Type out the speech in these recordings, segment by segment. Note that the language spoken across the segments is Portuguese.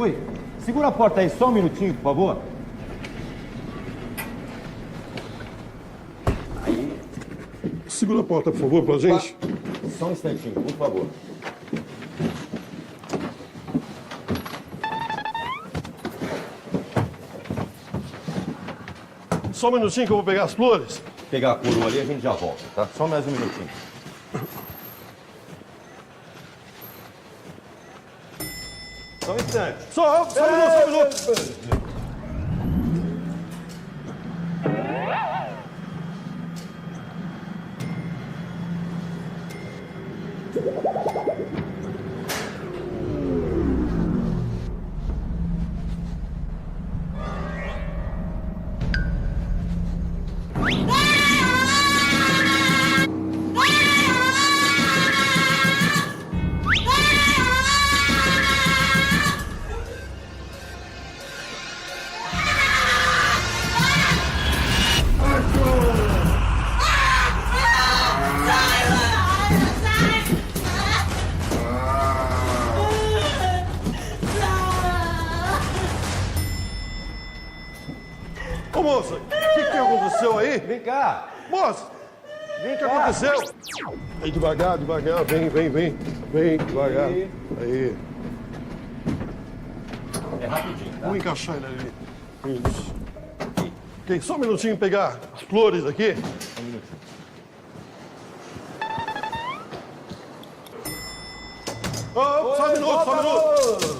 Oi, segura a porta aí só um minutinho, por favor. Aí. Segura a porta, por favor, pra gente. Só um instantinho, por favor. Só um minutinho que eu vou pegar as flores. Pegar a coroa ali, a gente já volta, tá? Só mais um minutinho. Só um instante. Só um minuto. Ô, moça, o que aconteceu aí? Vem cá. Moça, Vem o que cá. aconteceu? Aí, devagar, vem, devagar. Aí, É rapidinho, tá? vamos encaixar ele ali. Isso. Ok, só um minutinho pegar as flores aqui. Um minutinho. Oh, só um minuto.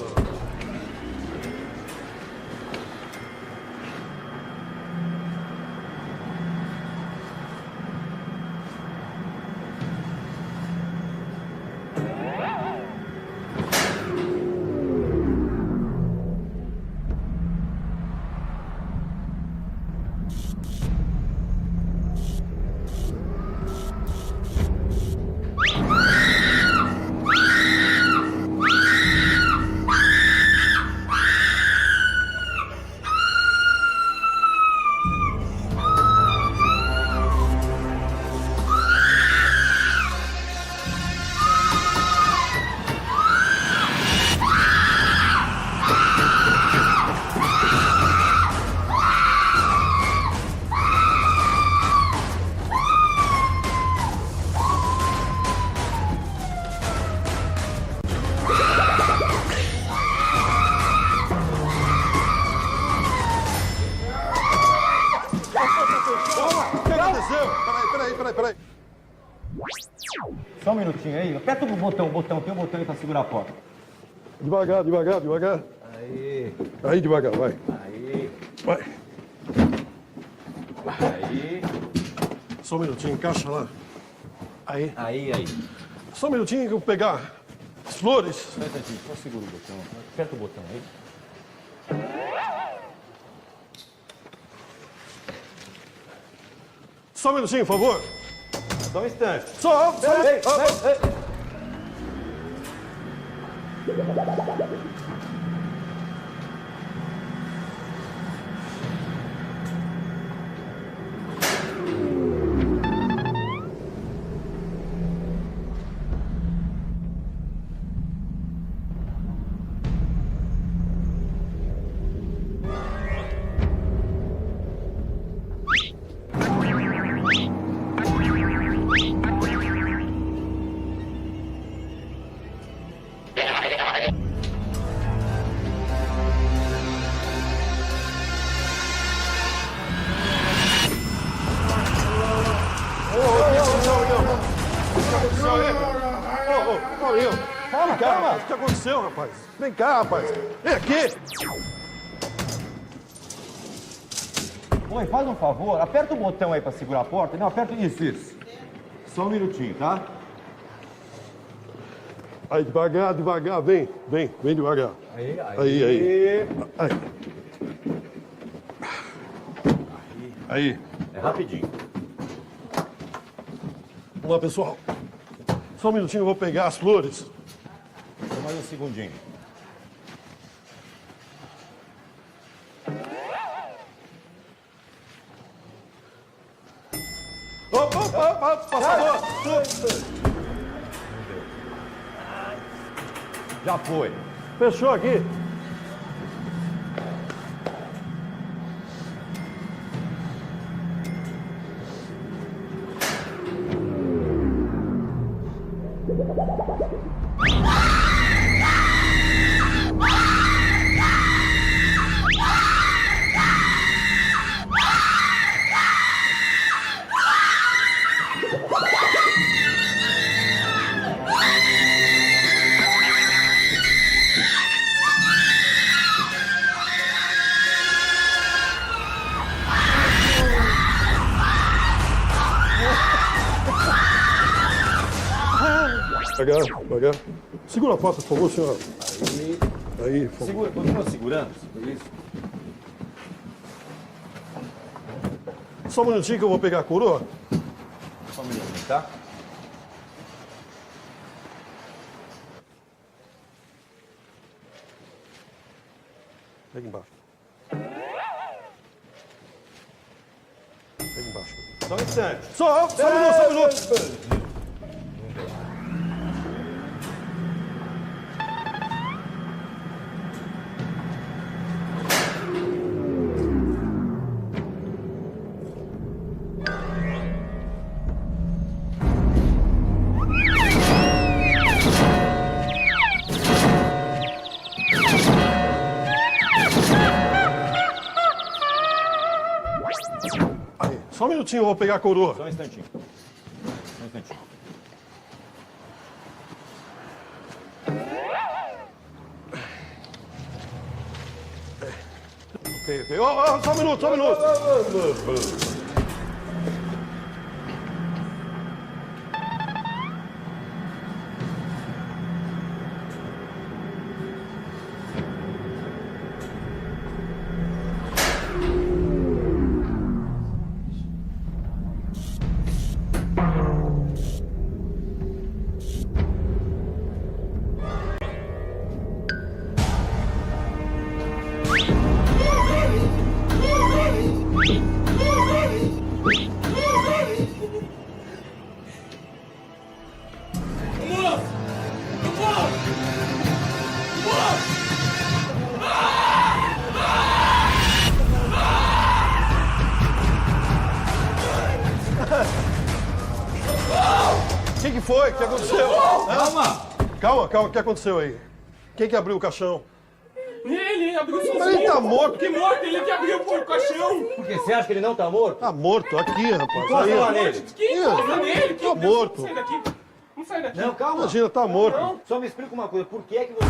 O que aconteceu? Peraí. Só um minutinho aí. Aperta o botão, tem um botão aí pra segurar a porta. Devagar. Aí, Aí, devagar, vai. aí, Vai. aí, Só um minutinho, encaixa lá. Aí. aí. Só um minutinho que eu vou pegar as flores. Só um instantinho, só segura o botão. Aperta o botão aí. Só um minutinho, por favor. Só um instante. Só. Ei. Calma. O que aconteceu, rapaz? Vem cá, rapaz. Vem aqui. Oi, faz um favor, aperta o botão aí pra segurar a porta. Não, aperta isso. Só um minutinho, tá? Aí, devagar. Vem devagar. Aí. Aí. É rapidinho. Vamos lá, pessoal. Só um minutinho, eu vou pegar as flores. Só mais um segundinho. Opa, passador. Já foi. Fechou aqui. Devagar. Segura a porta, por favor, senhora. Aí, por favor. Segura, continua segurando. Isso. Só um minutinho que eu vou pegar a coroa. Só um minutinho, tá? Pega embaixo. Pega embaixo. Só um instante. Só um minuto. Aí, só um minutinho, eu vou pegar a coroa. Só um instantinho. Só um instantinho. Ok. Só um minuto. O que foi? O que aconteceu? Calma, o que aconteceu aí? Quem que abriu o caixão? Ele abriu sozinho. Mas ele tá morto. Que morto? Ele que abriu o caixão. Por quê? Você acha que ele não tá morto? Tá morto, aqui, rapaz. Encosta Aí, lá ó. nele. Que encosta nele? Tá morto. Vamos sair daqui. Vamos sair daqui. Não, calma. Imagina, tá morto. Só me explica uma coisa. Por que é que você...